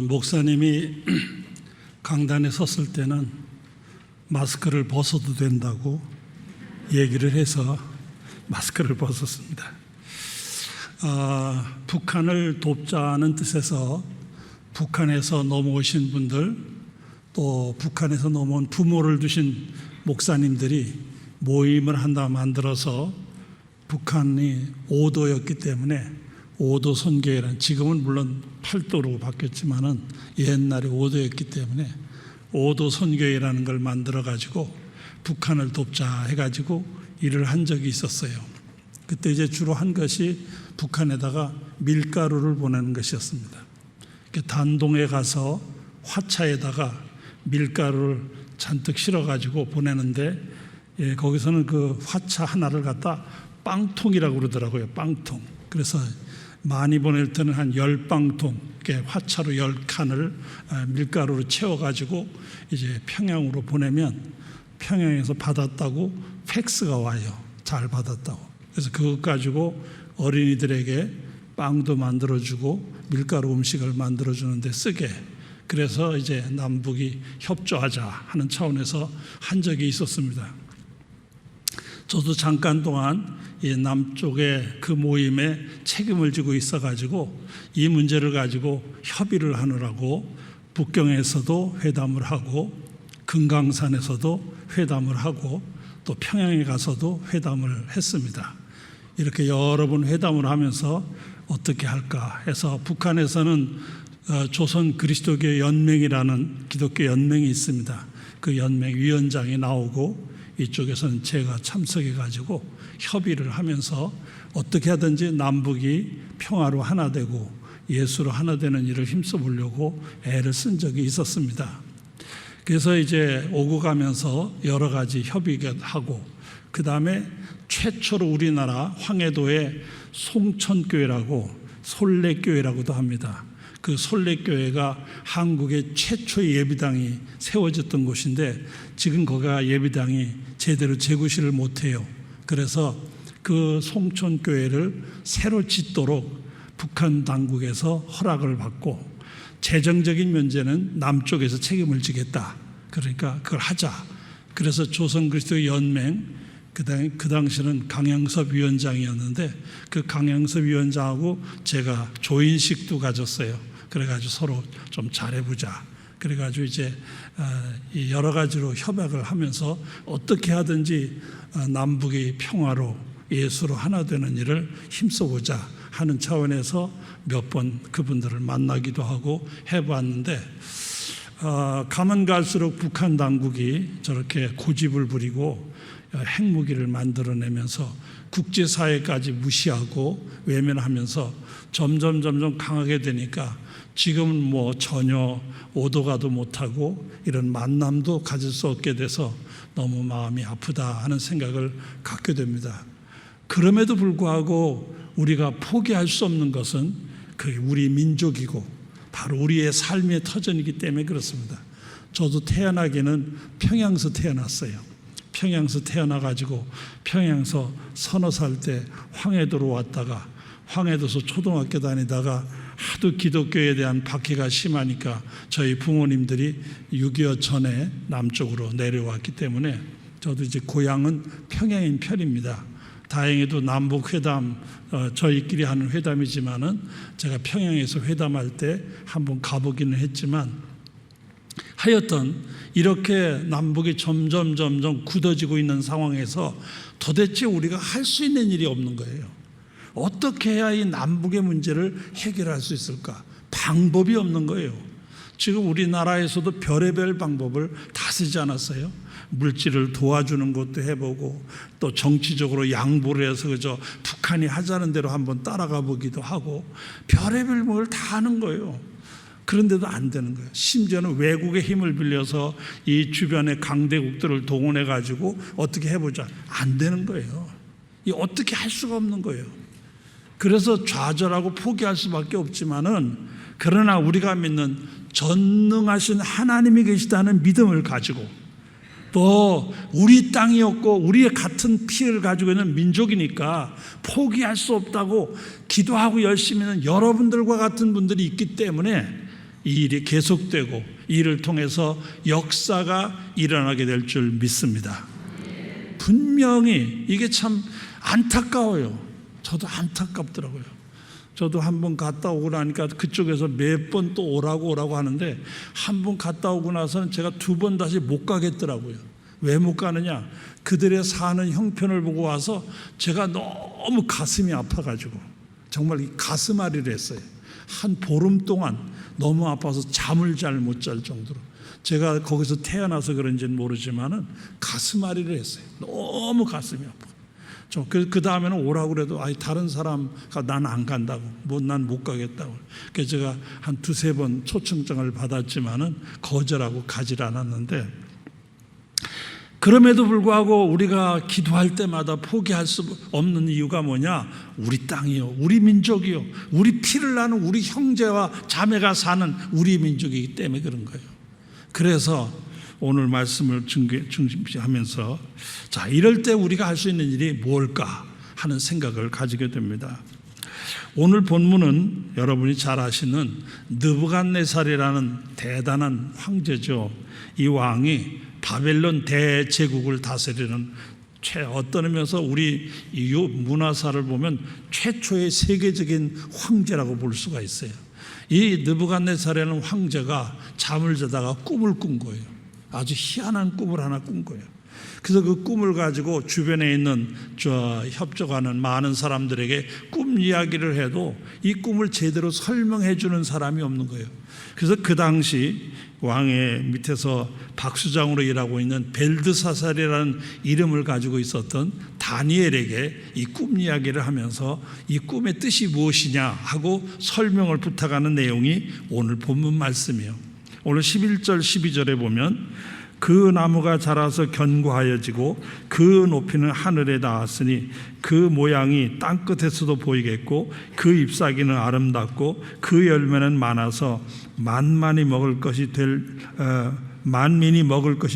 목사님이 강단에 섰을 때는 마스크를 벗어도 된다고 얘기를 해서 마스크를 벗었습니다. 북한을 돕자는 뜻에서 북한에서 넘어오신 분들, 또 북한에서 넘어온 부모를 두신 목사님들이 모임을 한다 만들어서 북한이 5도였기 때문에 5도 선교회라는, 지금은 물론 8도로 바뀌었지만은 옛날에 5도였기 때문에 5도 선교회라는 걸 만들어 가지고 북한을 돕자 해가지고 일을 한 적이 있었어요. 그때 이제 주로 한 것이 북한에다가 밀가루를 보내는 것이었습니다. 단동에 가서 화차에다가 밀가루를 잔뜩 실어 가지고 보내는데, 거기서는 그 화차 하나를 갖다 빵통이라고 그러더라고요. 빵통. 그래서 많이 보낼 때는 한 10빵통, 화차로 10칸을 밀가루로 채워가지고 이제 평양으로 보내면 평양에서 받았다고 팩스가 와요. 잘 받았다고. 그래서 그것 가지고 어린이들에게 빵도 만들어주고 밀가루 음식을 만들어주는데 쓰게. 그래서 이제 남북이 협조하자 하는 차원에서 한 적이 있었습니다. 저도 잠깐 동안 이 남쪽의 그 모임에 책임을 지고 있어가지고 이 문제를 가지고 협의를 하느라고 북경에서도 회담을 하고 금강산에서도 회담을 하고 또 평양에 가서도 회담을 했습니다. 이렇게 여러 번 회담을 하면서 어떻게 할까 해서 북한에서는 조선 그리스도교 연맹이라는 기독교 연맹이 있습니다. 그 연맹 위원장이 나오고 이쪽에서는 제가 참석해 가지고 협의를 하면서 어떻게 하든지 남북이 평화로 하나 되고 예수로 하나 되는 일을 힘써 보려고 애를 쓴 적이 있었습니다. 그래서 이제 오고 가면서 여러 가지 협의하고, 그 다음에 최초로 우리나라 황해도에 송천교회라고, 솔례교회라고도 합니다. 그 솔례교회가 한국의 최초의 예비당이 세워졌던 곳인데 지금 거기가 예비당이 제대로 재구시를 못해요. 그래서 그 송천교회를 새로 짓도록 북한 당국에서 허락을 받고, 재정적인 문제는 남쪽에서 책임을 지겠다. 그러니까 그걸 하자. 그래서 조선 그리스도 연맹, 그 당시는 강영섭 위원장이었는데 그 강영섭 위원장하고 제가 조인식도 가졌어요. 그래가지고 서로 좀 잘해보자. 그래가지고 이제 여러 가지로 협약을 하면서 어떻게 하든지 남북이 평화로 예수로 하나 되는 일을 힘써보자 하는 차원에서 몇 번 그분들을 만나기도 하고 해봤는데, 가면 갈수록 북한 당국이 저렇게 고집을 부리고 핵무기를 만들어내면서 국제사회까지 무시하고 외면하면서 점점 강하게 되니까 지금은 뭐 전혀 오도 가도 못하고 이런 만남도 가질 수 없게 돼서 너무 마음이 아프다 하는 생각을 갖게 됩니다. 그럼에도 불구하고 우리가 포기할 수 없는 것은 그게 우리 민족이고 바로 우리의 삶의 터전이기 때문에 그렇습니다. 저도 태어나기는 평양서 태어났어요. 평양서 태어나가지고 평양서 서너 살 때 황해도로 왔다가 황해도서 초등학교 다니다가 하도 기독교에 대한 박해가 심하니까 저희 부모님들이 6.25 전에 남쪽으로 내려왔기 때문에 저도 이제 고향은 평양인 편입니다. 다행히도 남북회담, 저희끼리 하는 회담이지만은 제가 평양에서 회담할 때 한번 가보기는 했지만, 하여튼 이렇게 남북이 점점 굳어지고 있는 상황에서 도대체 우리가 할 수 있는 일이 없는 거예요. 어떻게 해야 이 남북의 문제를 해결할 수 있을까? 방법이 없는 거예요. 지금 우리나라에서도 별의별 방법을 다 쓰지 않았어요? 물질을 도와주는 것도 해보고 또 정치적으로 양보를 해서 그저 북한이 하자는 대로 한번 따라가 보기도 하고 별의별 뭘 다 하는 거예요. 그런데도 안 되는 거예요. 심지어는 외국의 힘을 빌려서 이 주변의 강대국들을 동원해 가지고 어떻게 해보자. 안 되는 거예요. 이 어떻게 할 수가 없는 거예요. 그래서 좌절하고 포기할 수밖에 없지만은, 그러나 우리가 믿는 전능하신 하나님이 계시다는 믿음을 가지고, 또 우리 땅이었고 우리의 같은 피를 가지고 있는 민족이니까 포기할 수 없다고 기도하고 열심히 있는 여러분들과 같은 분들이 있기 때문에 이 일이 계속되고 이 일을 통해서 역사가 일어나게 될 줄 믿습니다. 분명히 이게 참 안타까워요. 저도 안타깝더라고요. 저도 한 번 갔다 오고 나니까 그쪽에서 몇 번 또 오라고 하는데 한 번 갔다 오고 나서는 제가 두 번 다시 못 가겠더라고요. 왜 못 가느냐? 그들의 사는 형편을 보고 와서 제가 너무 가슴이 아파가지고 정말 가슴앓이를 했어요. 한 보름 동안 너무 아파서 잠을 잘 못 잘 정도로. 제가 거기서 태어나서 그런지는 모르지만은 가슴앓이를 했어요. 너무 가슴이 아파. 그 다음에는 오라고 그래도 다른 사람가 난 안 간다고, 난 못 가겠다고. 그래서 제가 한 두세 번 초청장을 받았지만은 거절하고 가질 않았는데, 그럼에도 불구하고 우리가 기도할 때마다 포기할 수 없는 이유가 뭐냐? 우리 땅이요, 우리 민족이요, 우리 피를 나는 우리 형제와 자매가 사는 우리 민족이기 때문에 그런 거예요. 그래서 오늘 말씀을 중심하면서 자, 이럴 때 우리가 할 수 있는 일이 뭘까 하는 생각을 가지게 됩니다. 오늘 본문은 여러분이 잘 아시는 느부갓네살이라는 대단한 황제죠. 이 왕이 바벨론 대제국을 다스리는 어떤 의미에서 우리 이 문화사를 보면 최초의 세계적인 황제라고 볼 수가 있어요. 이 느부갓네살이라는 황제가 잠을 자다가 꿈을 꾼 거예요. 아주 희한한 꿈을 하나 꾼 거예요. 그래서 그 꿈을 가지고 주변에 있는 협조하는 많은 사람들에게 꿈 이야기를 해도 이 꿈을 제대로 설명해 주는 사람이 없는 거예요. 그래서 그 당시 왕의 밑에서 박수장으로 일하고 있는 벨드사살이라는 이름을 가지고 있었던 다니엘에게 이 꿈 이야기를 하면서 이 꿈의 뜻이 무엇이냐 하고 설명을 부탁하는 내용이 오늘 본문 말씀이에요. 오늘 11절 12절에 보면 그 나무가 자라서 견고하여지고 그 높이는 하늘에 닿았으니 그 모양이 땅끝에서도 보이겠고 그 잎사귀는 아름답고 그 열매는 많아서 만민이 먹을 것이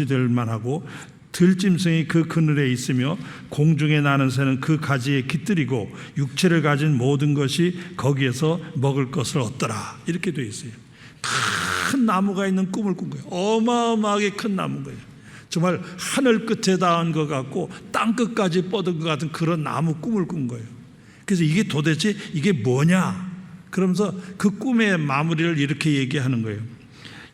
될 만하고 들짐승이 그 그늘에 있으며 공중에 나는 새는 그 가지에 깃들이고 육체를 가진 모든 것이 거기에서 먹을 것을 얻더라. 이렇게 되어 있어요. 큰 나무가 있는 꿈을 꾼 거예요. 어마어마하게 큰 나무인 거예요. 정말 하늘 끝에 닿은 것 같고 땅 끝까지 뻗은 것 같은 그런 나무 꿈을 꾼 거예요. 그래서 이게 도대체 이게 뭐냐? 그러면서 그 꿈의 마무리를 이렇게 얘기하는 거예요.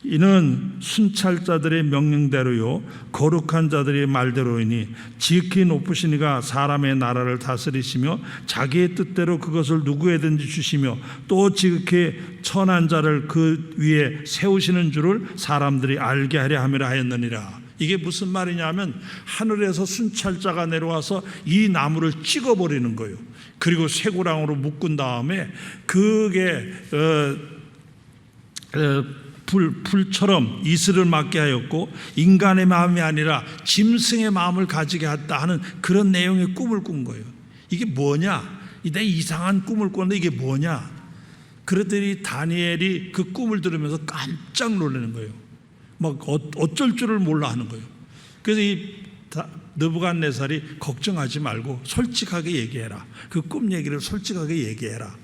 이는 순찰자들의 명령대로요 거룩한 자들의 말대로이니 지극히 높으신 이가 사람의 나라를 다스리시며 자기의 뜻대로 그것을 누구에든지 주시며 또 지극히 천한 자를 그 위에 세우시는 줄을 사람들이 알게 하려 함이라 하였느니라. 이게 무슨 말이냐면 하늘에서 순찰자가 내려와서 이 나무를 찍어버리는 거예요. 그리고 쇠고랑으로 묶은 다음에 그게 불처럼 이슬을 맞게 하였고 인간의 마음이 아니라 짐승의 마음을 가지게 했다 하는 그런 내용의 꿈을 꾼 거예요. 이게 뭐냐? 내 이상한 꿈을 꿨는데 이게 뭐냐? 그랬더니 다니엘이 그 꿈을 들으면서 깜짝 놀라는 거예요. 막 어쩔 줄을 몰라 하는 거예요. 그래서 이 느부갓네살이 걱정하지 말고 솔직하게 얘기해라. 그 꿈 얘기를 솔직하게 얘기해라.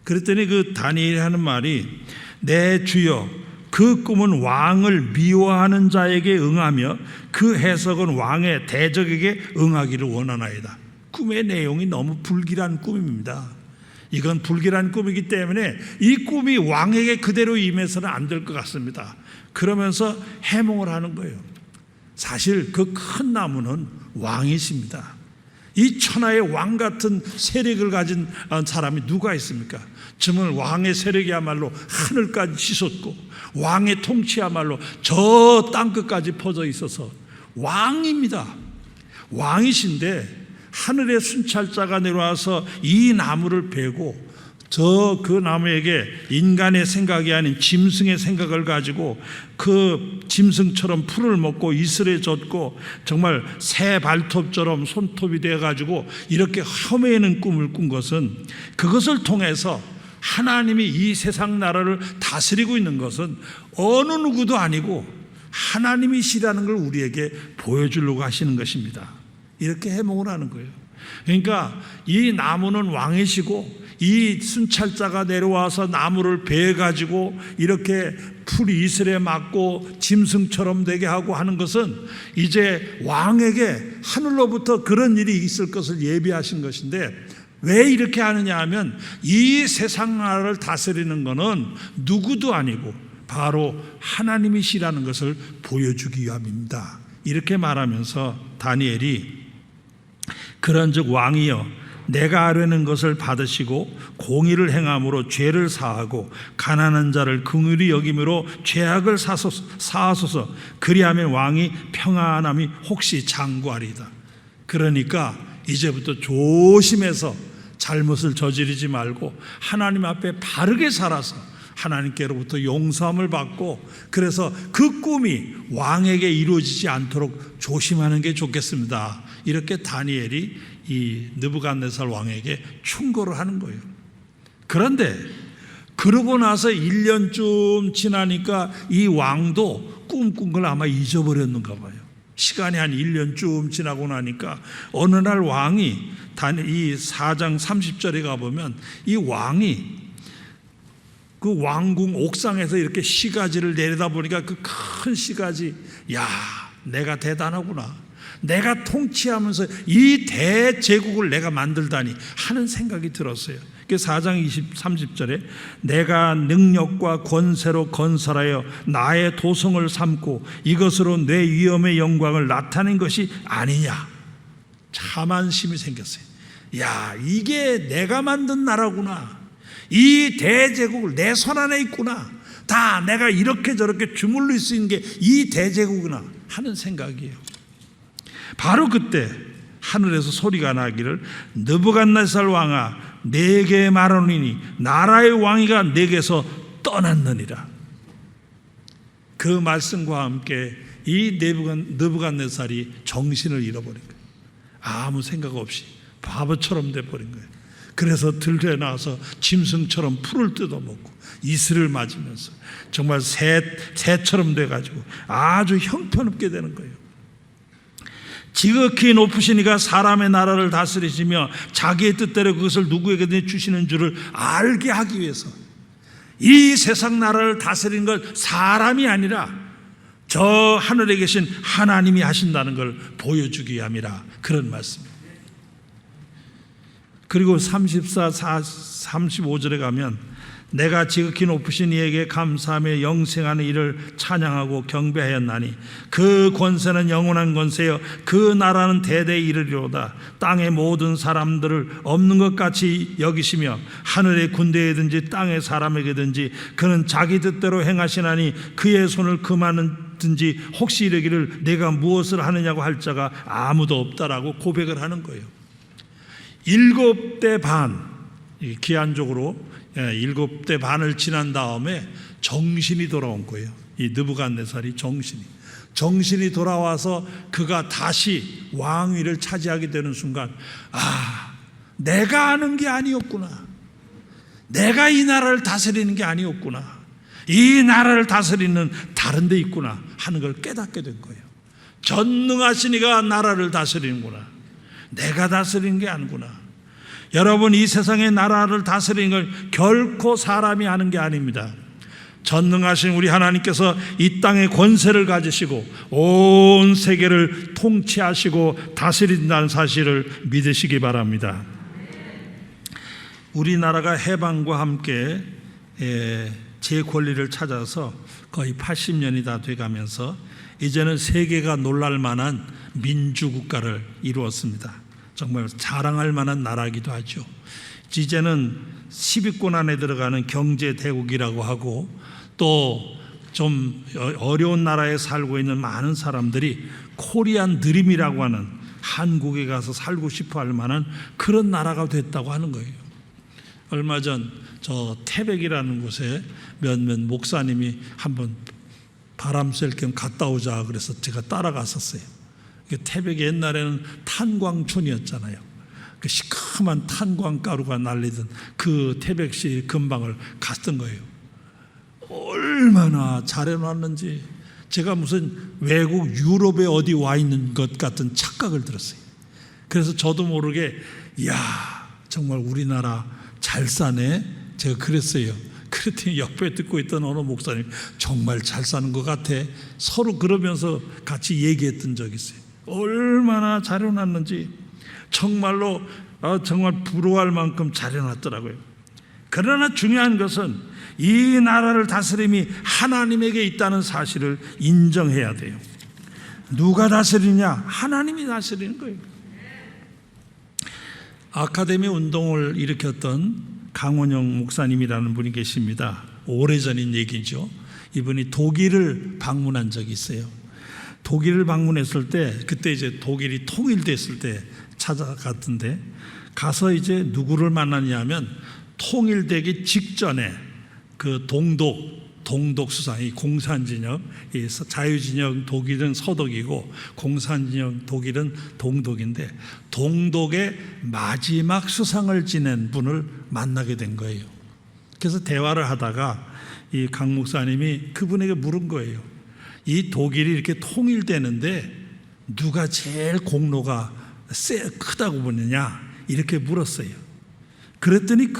그랬더니 그 다니엘이 하는 말이 내 주여 그 꿈은 왕을 미워하는 자에게 응하며 그 해석은 왕의 대적에게 응하기를 원하나이다. 꿈의 내용이 너무 불길한 꿈입니다. 이건 불길한 꿈이기 때문에 이 꿈이 왕에게 그대로 임해서는 안 될 것 같습니다. 그러면서 해몽을 하는 거예요. 사실 그 큰 나무는 왕이십니다. 이 천하의 왕 같은 세력을 가진 사람이 누가 있습니까? 정말 왕의 세력이야말로 하늘까지 치솟고 왕의 통치야말로 저 땅끝까지 퍼져 있어서 왕입니다. 왕이신데 하늘의 순찰자가 내려와서 이 나무를 베고 그 나무에게 인간의 생각이 아닌 짐승의 생각을 가지고 그 짐승처럼 풀을 먹고 이슬에 젖고 정말 새 발톱처럼 손톱이 되어가지고 이렇게 험해는 꿈을 꾼 것은 그것을 통해서 하나님이 이 세상 나라를 다스리고 있는 것은 어느 누구도 아니고 하나님이시라는 걸 우리에게 보여주려고 하시는 것입니다. 이렇게 해몽을 하는 거예요. 그러니까 이 나무는 왕이시고 이 순찰자가 내려와서 나무를 베어 가지고 이렇게 풀이 이슬에 맞고 짐승처럼 되게 하고 하는 것은 이제 왕에게 하늘로부터 그런 일이 있을 것을 예비하신 것인데, 왜 이렇게 하느냐 하면 이 세상 나라를 다스리는 것은 누구도 아니고 바로 하나님이시라는 것을 보여주기 위함입니다. 이렇게 말하면서 다니엘이 그런즉 왕이여 내가 아뢰는 것을 받으시고 공의를 행함으로 죄를 사하고 가난한 자를 긍휼히 여김으로 죄악을 사하소서. 그리하면 왕이 평안함이 혹시 장구하리이다. 그러니까 이제부터 조심해서 잘못을 저지르지 말고 하나님 앞에 바르게 살아서 하나님께로부터 용서함을 받고, 그래서 그 꿈이 왕에게 이루어지지 않도록 조심하는 게 좋겠습니다. 이렇게 다니엘이 이 느부갓네살 왕에게 충고를 하는 거예요. 그런데 그러고 나서 1년쯤 지나니까 이 왕도 꿈꾼 걸 아마 잊어버렸는가 봐요. 시간이 한 1년쯤 지나고 나니까 어느 날 왕이 이 4장 30절에 가보면 이 왕이 그 왕궁 옥상에서 이렇게 시가지를 내려다보니까 그 큰 시가지, 야, 내가 대단하구나, 내가 통치하면서 이 대제국을 내가 만들다니 하는 생각이 들었어요. 4장 30절에 내가 능력과 권세로 건설하여 나의 도성을 삼고 이것으로 내 위엄의 영광을 나타낸 것이 아니냐. 참 안심이 생겼어요. 야, 이게 내가 만든 나라구나. 이 대제국을 내 손 안에 있구나. 다 내가 이렇게 저렇게 주물릴 수 있는 게 이 대제국이구나 하는 생각이에요. 바로 그때 하늘에서 소리가 나기를 느부갓네살 왕아 내게 말하노니 나라의 왕위가 내게서 떠났느니라. 그 말씀과 함께 이 느부갓네살이 정신을 잃어버린 거예요. 아무 생각 없이 바보처럼 돼버린 거예요. 그래서 들에 나와서 짐승처럼 풀을 뜯어먹고 이슬을 맞으면서 정말 새처럼 돼가지고 아주 형편없게 되는 거예요. 지극히 높으신 이가 사람의 나라를 다스리시며 자기의 뜻대로 그것을 누구에게든 주시는 줄을 알게 하기 위해서 이 세상 나라를 다스리는 건 사람이 아니라 저 하늘에 계신 하나님이 하신다는 걸 보여주기 위함이라, 그런 말씀입니다. 그리고 35절에 가면 내가 지극히 높으신 이에게 감사하며 영생하는 이를 찬양하고 경배하였나니 그 권세는 영원한 권세여 그 나라는 대대에 이르리로다. 땅의 모든 사람들을 없는 것 같이 여기시며 하늘의 군대에든지 땅의 사람에게든지 그는 자기 뜻대로 행하시나니 그의 손을 금하는든지 혹시 이르기를 내가 무엇을 하느냐고 할 자가 아무도 없다라고 고백을 하는 거예요. 7대 반, 기한적으로 7대 반을 지난 다음에 정신이 돌아온 거예요. 이 느부갓네살이 정신이 돌아와서 그가 다시 왕위를 차지하게 되는 순간, 아, 내가 아는 게 아니었구나, 내가 이 나라를 다스리는 게 아니었구나, 이 나라를 다스리는 다른 데 있구나 하는 걸 깨닫게 된 거예요. 전능하신 이가 나라를 다스리는구나, 내가 다스리는 게 아니구나. 여러분, 이 세상의 나라를 다스리는 걸 결코 사람이 하는 게 아닙니다. 전능하신 우리 하나님께서 이 땅의 권세를 가지시고 온 세계를 통치하시고 다스린다는 사실을 믿으시기 바랍니다. 우리나라가 해방과 함께 제 권리를 찾아서 거의 80년이 다 돼가면서 이제는 세계가 놀랄 만한 민주국가를 이루었습니다. 정말 자랑할 만한 나라이기도 하죠. 이제는 10위권 안에 들어가는 경제대국이라고 하고, 또 좀 어려운 나라에 살고 있는 많은 사람들이 코리안 드림이라고 하는, 한국에 가서 살고 싶어 할 만한 그런 나라가 됐다고 하는 거예요. 얼마 전 저 태백이라는 곳에 몇몇 목사님이 한번 바람 쐴 겸 갔다 오자 그래서 제가 따라갔었어요. 태백이 옛날에는 탄광촌이었잖아요. 그 시커먼 탄광가루가 날리던 그 태백시 근방을 갔던 거예요. 얼마나 잘해놨는지 제가 무슨 외국 유럽에 어디 와 있는 것 같은 착각을 들었어요. 그래서 저도 모르게 이야 정말 우리나라 잘 사네 제가 그랬어요. 그랬더니 옆에 듣고 있던 어느 목사님 정말 잘 사는 것 같아. 서로 그러면서 같이 얘기했던 적이 있어요. 얼마나 잘 해놨는지 정말로 정말 부러워할 만큼 잘 해놨더라고요. 그러나 중요한 것은 이 나라를 다스림이 하나님에게 있다는 사실을 인정해야 돼요. 누가 다스리냐? 하나님이 다스리는 거예요. 아카데미 운동을 일으켰던 강원영 목사님이라는 분이 계십니다. 오래전인 얘기죠. 이분이 독일을 방문한 적이 있어요. 독일을 방문했을 때 그때 이제 독일이 통일됐을 때 찾아갔던데 가서 이제 누구를 만났냐면 통일되기 직전에 그 동독 수상이 공산진영, 자유진영 독일은 서독이고 공산진영 독일은 동독인데 동독의 마지막 수상을 지낸 분을 만나게 된 거예요. 그래서 대화를 하다가 이 강 목사님이 그분에게 물은 거예요. 이 독일이 이렇게 통일되는데 누가 제일 공로가 크다고 보느냐 이렇게 물었어요. 그랬더니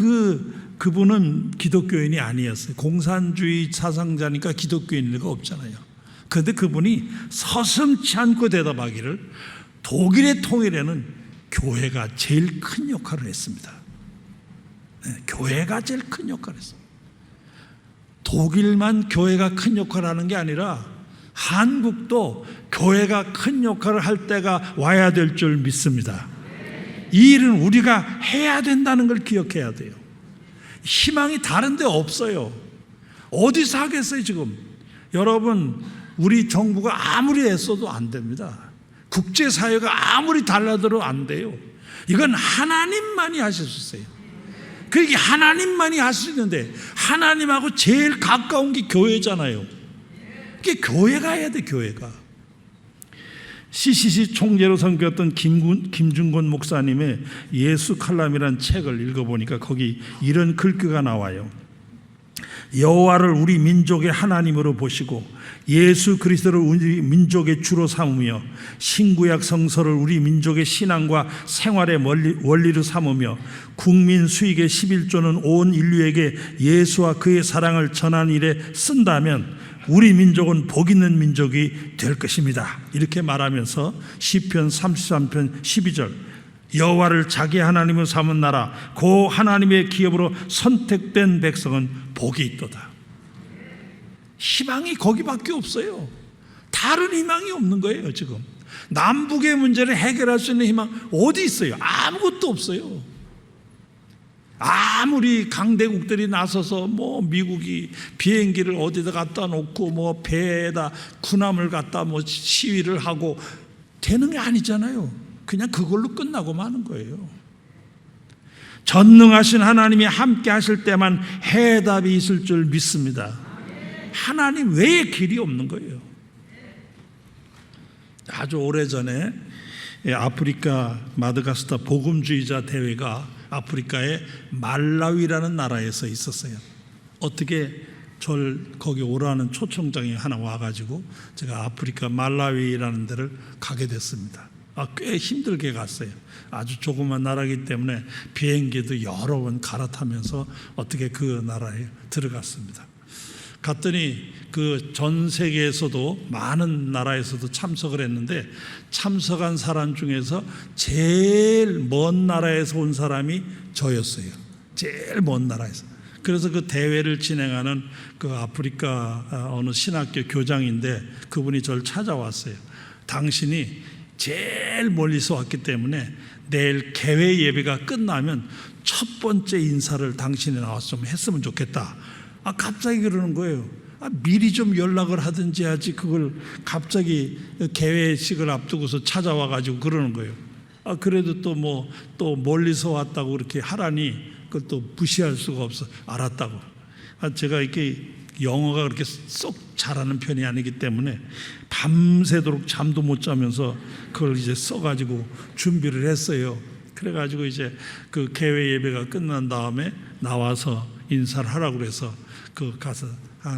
그분은 기독교인이 아니었어요. 공산주의 사상자니까 기독교인일 리가 없잖아요. 그런데 그분이 서슴지 않고 대답하기를 독일의 통일에는 교회가 제일 큰 역할을 했습니다. 네, 교회가 제일 큰 역할을 했습니다. 독일만 교회가 큰 역할을 하는 게 아니라 한국도 교회가 큰 역할을 할 때가 와야 될 줄 믿습니다. 이 일은 우리가 해야 된다는 걸 기억해야 돼요. 희망이 다른 데 없어요. 어디서 하겠어요 지금. 여러분 우리 정부가 아무리 애써도 안 됩니다. 국제사회가 아무리 달라들어도 안 돼요. 이건 하나님만이 하실 수 있어요. 그게 하나님만이 할 수 있는데 하나님하고 제일 가까운 게 교회잖아요. 그게 교회가 해야 돼. 교회가. CCC 총재로 섬겼던 김중곤 목사님의 예수 칼럼이라는 책을 읽어보니까 거기 이런 글귀가 나와요. 여호와를 우리 민족의 하나님으로 보시고 예수 그리스도를 우리 민족의 주로 삼으며 신구약 성서를 우리 민족의 신앙과 생활의 원리로 삼으며 국민 수익의 11조는 온 인류에게 예수와 그의 사랑을 전하는 일에 쓴다면 우리 민족은 복 있는 민족이 될 것입니다. 이렇게 말하면서 시편 33편 12절 여호와를 자기 하나님으로 삼은 나라 그 하나님의 기업으로 선택된 백성은 복이 있도다. 희망이 거기밖에 없어요. 다른 희망이 없는 거예요. 지금 남북의 문제를 해결할 수 있는 희망 어디 있어요? 아무것도 없어요. 아무리 강대국들이 나서서 뭐 미국이 비행기를 어디다 갖다 놓고 뭐 배에다 군함을 갖다 뭐 시위를 하고 되는 게 아니잖아요. 그냥 그걸로 끝나고 마는 거예요. 전능하신 하나님이 함께 하실 때만 해답이 있을 줄 믿습니다. 하나님 외에 길이 없는 거예요. 아주 오래전에 아프리카 마다가스카 복음주의자 대회가 아프리카의 말라위라는 나라에서 있었어요. 어떻게 절 거기 오라는 초청장이 하나 와가지고 제가 아프리카 말라위라는 데를 가게 됐습니다. 꽤 힘들게 갔어요. 아주 조그만 나라이기 때문에 비행기도 여러 번 갈아타면서 어떻게 그 나라에 들어갔습니다. 갔더니 그 전 세계에서도 많은 나라에서도 참석을 했는데 참석한 사람 중에서 제일 먼 나라에서 온 사람이 저였어요. 제일 먼 나라에서. 그래서 그 대회를 진행하는 그 아프리카 어느 신학교 교장인데 그분이 저를 찾아왔어요. 당신이 제일 멀리서 왔기 때문에 내일 개회 예배가 끝나면 첫 번째 인사를 당신이 나와서 좀 했으면 좋겠다. 갑자기 그러는 거예요. 미리 좀 연락을 하든지 하지 그걸 갑자기 개회식을 앞두고서 찾아와 가지고 그러는 거예요. 그래도 또 멀리서 왔다고 그렇게 하라니 그걸 또 무시할 수가 없어. 알았다고. 제가 이렇게 영어가 그렇게 쏙 잘하는 편이 아니기 때문에 밤새도록 잠도 못 자면서 그걸 이제 써가지고 준비를 했어요. 그래가지고 이제 그 개회 예배가 끝난 다음에 나와서 인사를 하라고 그래서 그 가서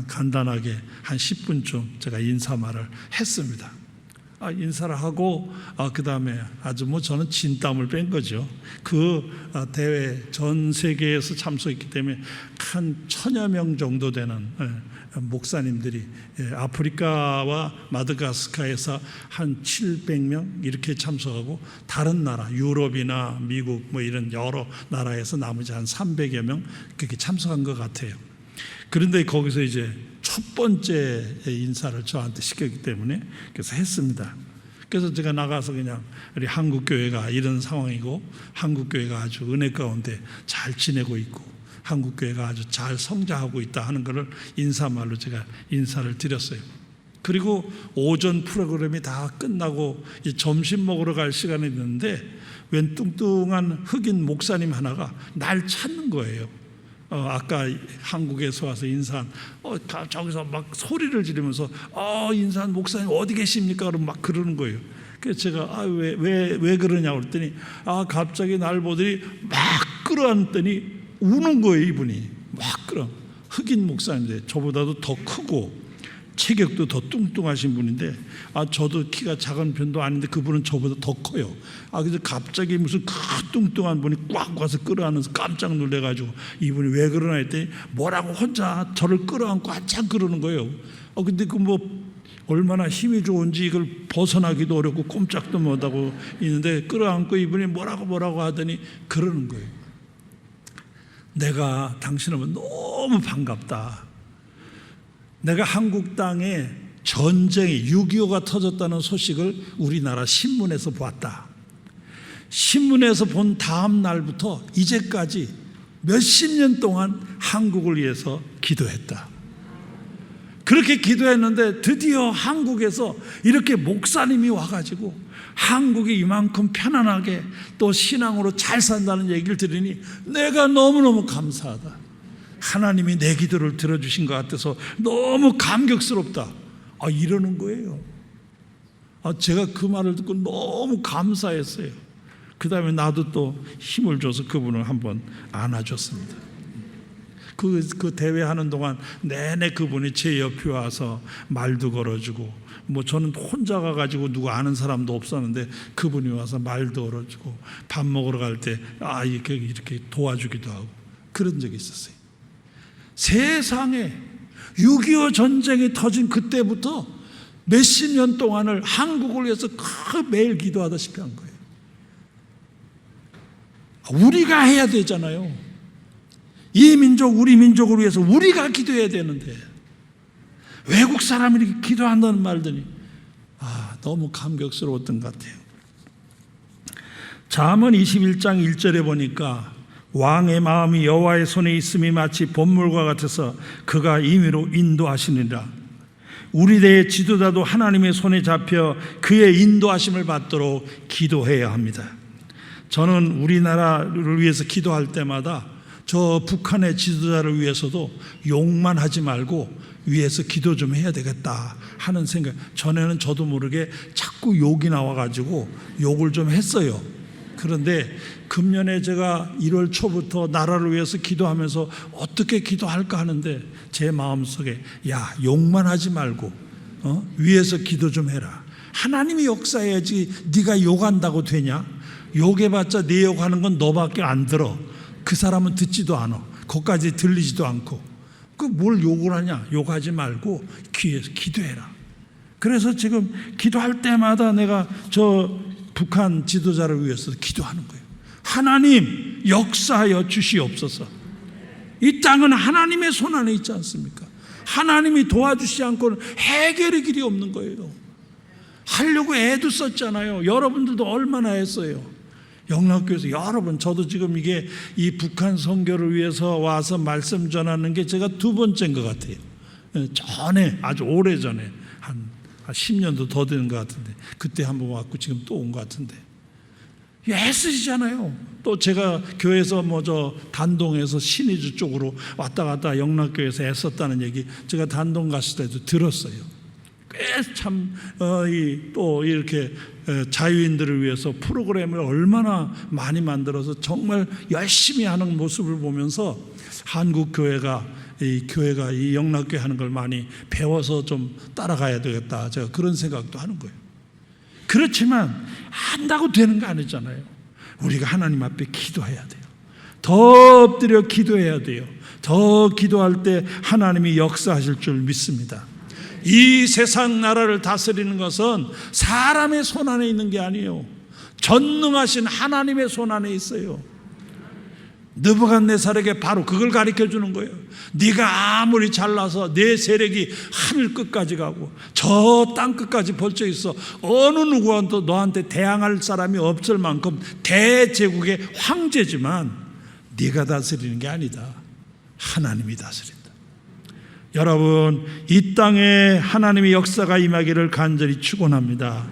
간단하게 한 10분쯤 제가 인사말을 했습니다. 인사를 하고 그 다음에 아주 저는 진땀을 뺀 거죠. 그 대회 전 세계에서 참석했기 때문에 한 1000여 명 정도 되는 목사님들이 아프리카와 마다가스카르에서 한 700명 이렇게 참석하고 다른 나라 유럽이나 미국 이런 여러 나라에서 나머지 한 300여 명 그렇게 참석한 것 같아요. 그런데 거기서 이제 첫 번째 인사를 저한테 시켰기 때문에 그래서 했습니다. 그래서 제가 나가서 그냥 우리 한국교회가 이런 상황이고 한국교회가 아주 은혜 가운데 잘 지내고 있고 한국교회가 아주 잘 성장하고 있다 하는 것을 인사말로 제가 인사를 드렸어요. 그리고 오전 프로그램이 다 끝나고 점심 먹으러 갈 시간이 됐는데 웬 뚱뚱한 흑인 목사님 하나가 날 찾는 거예요. 아까 한국에서 와서 인사한 저기서 막 소리를 지르면서 인사한 목사님 어디 계십니까? 그러면 막 그러는 거예요. 그래서 제가 왜 그러냐고 그랬더니 갑자기 날 보더니 막 끌어안더니 우는 거예요. 이분이 막 끌어. 흑인 목사인데 저보다도 더 크고 체격도 더 뚱뚱하신 분인데 저도 키가 작은 편도 아닌데 그분은 저보다 더 커요. 그래서 갑자기 무슨 뚱뚱한 분이 꽉 와서 끌어안아서 깜짝 놀래가지고 이분이 왜 그러나 했더니 뭐라고 혼자 저를 끌어안고 한참 그러는 거예요. 근데 얼마나 힘이 좋은지 이걸 벗어나기도 어렵고 꼼짝도 못하고 있는데 끌어안고 이분이 뭐라고 하더니 그러는 거예요. 내가 당신을 보면 너무 반갑다. 내가 한국 땅에 전쟁이 6.25가 터졌다는 소식을 우리나라 신문에서 봤다. 신문에서 본 다음 날부터 이제까지 몇십 년 동안 한국을 위해서 기도했다. 그렇게 기도했는데 드디어 한국에서 이렇게 목사님이 와가지고 한국이 이만큼 편안하게 또 신앙으로 잘 산다는 얘기를 들으니 내가 너무너무 감사하다. 하나님이 내 기도를 들어주신 것 같아서 너무 감격스럽다. 이러는 거예요. 제가 그 말을 듣고 너무 감사했어요. 그 다음에 나도 또 힘을 줘서 그분을 한번 안아줬습니다. 그 대회하는 동안 내내 그분이 제 옆에 와서 말도 걸어주고 저는 혼자 가가지고 누구 아는 사람도 없었는데 그분이 와서 말도 걸어주고 밥 먹으러 갈 때 이렇게 도와주기도 하고 그런 적이 있었어요. 세상에 6.25 전쟁이 터진 그때부터 몇십 년 동안을 한국을 위해서 매일 기도하다시피 한 거예요. 우리가 해야 되잖아요. 이 민족, 우리 민족을 위해서 우리가 기도해야 되는데 외국 사람이 이렇게 기도한다는 말더니 너무 감격스러웠던 것 같아요. 잠언 21장 1절에 보니까 왕의 마음이 여호와의 손에 있음이 마치 봇물과 같아서 그가 임의로 인도하시느니라. 우리 대의 지도자도 하나님의 손에 잡혀 그의 인도하심을 받도록 기도해야 합니다. 저는 우리나라를 위해서 기도할 때마다 저 북한의 지도자를 위해서도 욕만 하지 말고 위해서 기도 좀 해야 되겠다 하는 생각. 전에는 저도 모르게 자꾸 욕이 나와가지고 욕을 좀 했어요. 그런데 금년에 제가 1월 초부터 나라를 위해서 기도하면서 어떻게 기도할까 하는데 제 마음속에 욕만 하지 말고 위해서 기도 좀 해라. 하나님이 역사해야지 네가 욕한다고 되냐? 욕해봤자 네 욕하는 건 너밖에 안 들어. 그 사람은 듣지도 않아. 거기까지 들리지도 않고. 뭘 욕을 하냐? 욕하지 말고 귀에서 기도해라. 그래서 지금 기도할 때마다 내가 저 북한 지도자를 위해서 기도하는 거예요. 하나님 역사하여 주시옵소서. 이 땅은 하나님의 손 안에 있지 않습니까? 하나님이 도와주시지 않고는 해결의 길이 없는 거예요. 하려고 애도 썼잖아요. 여러분들도 얼마나 했어요. 영락교에서 여러분, 저도 지금 이게 이 북한 선교를 위해서 와서 말씀 전하는 게 제가 2번째인 것 같아요. 전에, 아주 오래 전에 한 10년도 더 되는 것 같은데 그때 한번 왔고 지금 또 온 것 같은데 애쓰시잖아요. 또 제가 교회에서 단동에서 신의주 쪽으로 왔다 갔다 영락교에서 애썼다는 얘기 제가 단동 갔을 때도 들었어요. 꽤 참 또 이렇게 자유인들을 위해서 프로그램을 얼마나 많이 만들어서 정말 열심히 하는 모습을 보면서 한국 교회가 이 영락교회 하는 걸 많이 배워서 좀 따라가야 되겠다. 제가 그런 생각도 하는 거예요. 그렇지만 한다고 되는 거 아니잖아요. 우리가 하나님 앞에 기도해야 돼요. 더 엎드려 기도해야 돼요. 더 기도할 때 하나님이 역사하실 줄 믿습니다. 이 세상 나라를 다스리는 것은 사람의 손 안에 있는 게 아니에요. 전능하신 하나님의 손 안에 있어요. 느부갓네살에게 바로 그걸 가르쳐 주는 거예요. 네가 아무리 잘나서 내 세력이 하늘 끝까지 가고 저 땅 끝까지 벌쳐 있어 어느 누구와도 너한테 대항할 사람이 없을 만큼 대제국의 황제지만 네가 다스리는 게 아니다. 하나님이 다스린다. 여러분, 이 땅에 하나님의 역사가 임하기를 간절히 축원합니다.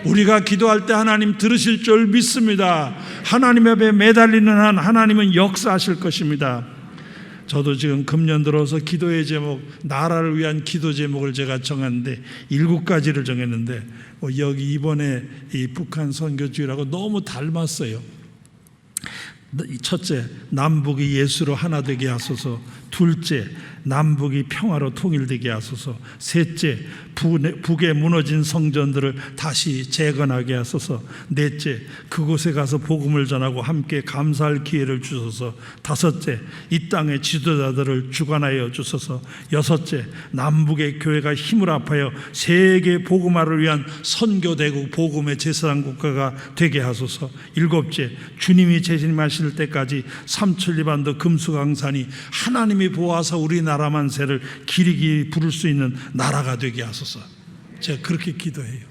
우리가 기도할 때 하나님 들으실 줄 믿습니다. 하나님 앞에 매달리는 한 하나님은 역사하실 것입니다. 저도 지금 금년 들어서 기도의 제목, 나라를 위한 기도 제목을 제가 정했는데 7가지를 정했는데 여기 이번에 이 북한 선교주의라고 너무 닮았어요. 첫째, 남북이 예수로 하나 되게 하소서. 둘째, 남북이 평화로 통일되게 하소서. 셋째, 북에 무너진 성전들을 다시 재건하게 하소서. 넷째, 그곳에 가서 복음을 전하고 함께 감사할 기회를 주소서. 다섯째, 이 땅의 지도자들을 주관하여 주소서. 여섯째, 남북의 교회가 힘을 합하여 세계 복음화를 위한 선교대국 복음의 제사장 국가가 되게 하소서. 일곱째, 주님이 재림하실 때까지 삼천리반도 금수강산이 하나님이 보아서 우리나라 만세를 기리기 부를 수 있는 나라가 되게 하소서. 제가 그렇게 기도해요.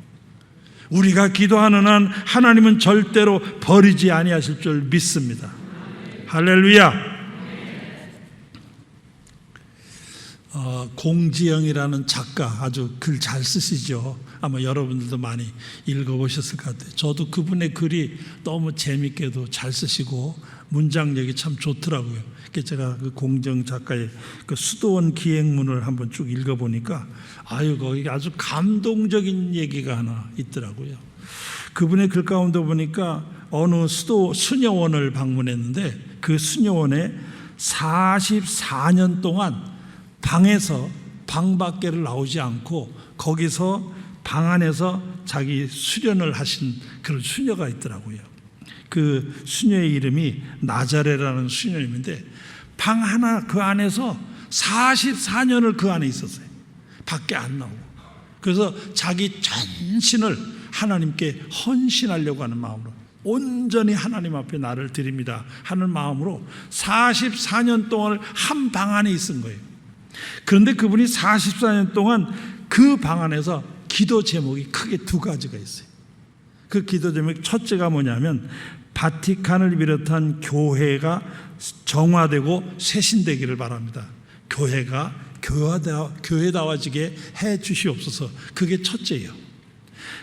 우리가 기도하는 한 하나님은 절대로 버리지 아니하실 줄 믿습니다. 할렐루야. 공지영이라는 작가 아주 글 잘 쓰시죠. 아마 여러분들도 많이 읽어보셨을 것 같아요. 저도 그분의 글이 너무 재밌게도 잘 쓰시고 문장력이 참 좋더라고요. 제가 그 공정 작가의 그 수도원 기행문을 한번 쭉 읽어보니까 거기 아주 감동적인 얘기가 하나 있더라고요. 그분의 글 가운데 보니까 어느 수녀원을 방문했는데 그 수녀원에 44년 동안 방에서 방 밖에를 나오지 않고 거기서 방 안에서 자기 수련을 하신 그런 수녀가 있더라고요. 그 수녀의 이름이 나자레라는 수녀님인데 방 하나 그 안에서 44년을 그 안에 있었어요. 밖에 안 나오고. 그래서 자기 전신을 하나님께 헌신하려고 하는 마음으로 온전히 하나님 앞에 나를 드립니다 하는 마음으로 44년 동안을 한 방 안에 있은 거예요. 그런데 그분이 44년 동안 그 방 안에서 기도 제목이 크게 2가지가 있어요. 그 기도 제목 첫째가 뭐냐면 바티칸을 비롯한 교회가 정화되고 쇄신되기를 바랍니다. 교회가 교회다워지게 해 주시옵소서. 그게 첫째예요.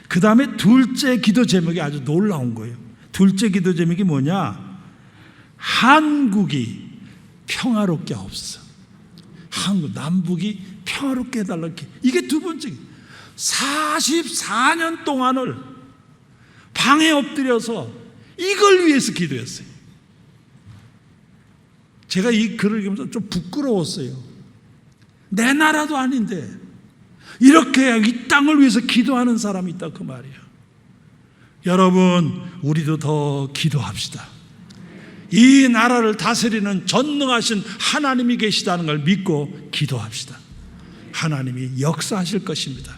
그 다음에 둘째 기도 제목이 아주 놀라운 거예요. 둘째 기도 제목이 뭐냐? 한국이 평화롭게 하옵소서. 남북이 평화롭게 해달라. 이게 두 번째. 44년 동안을 방에 엎드려서 이걸 위해서 기도했어요. 제가 이 글을 읽으면서 좀 부끄러웠어요. 내 나라도 아닌데 이렇게 이 땅을 위해서 기도하는 사람이 있다 그 말이에요. 여러분, 우리도 더 기도합시다. 이 나라를 다스리는 전능하신 하나님이 계시다는 걸 믿고 기도합시다. 하나님이 역사하실 것입니다.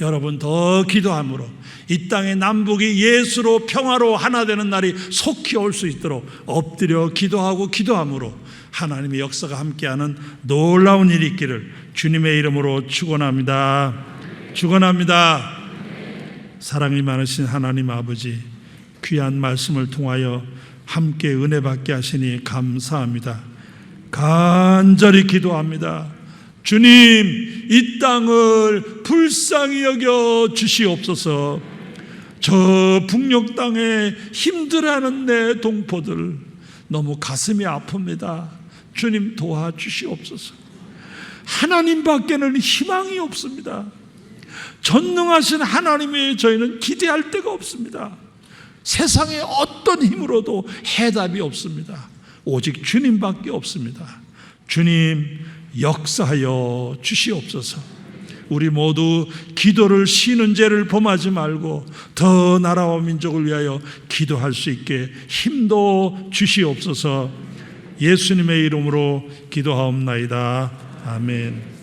여러분, 더 기도함으로 이 땅의 남북이 예수로 평화로 하나 되는 날이 속히 올 수 있도록 엎드려 기도하고 기도함으로 하나님의 역사가 함께하는 놀라운 일이 있기를 주님의 이름으로 축원합니다. 축원합니다. 사랑이 많으신 하나님 아버지, 귀한 말씀을 통하여 함께 은혜 받게 하시니 감사합니다. 간절히 기도합니다. 주님, 이 땅을 불쌍히 여겨 주시옵소서. 저 북녘 땅에 힘들어하는 내 동포들 너무 가슴이 아픕니다. 주님 도와주시옵소서. 하나님밖에는 희망이 없습니다. 전능하신 하나님의 저희는 기대할 데가 없습니다. 세상의 어떤 힘으로도 해답이 없습니다. 오직 주님밖에 없습니다. 주님 역사하여 주시옵소서. 우리 모두 기도를 쉬는 죄를 범하지 말고 더 나라와 민족을 위하여 기도할 수 있게 힘도 주시옵소서. 예수님의 이름으로 기도하옵나이다. 아멘.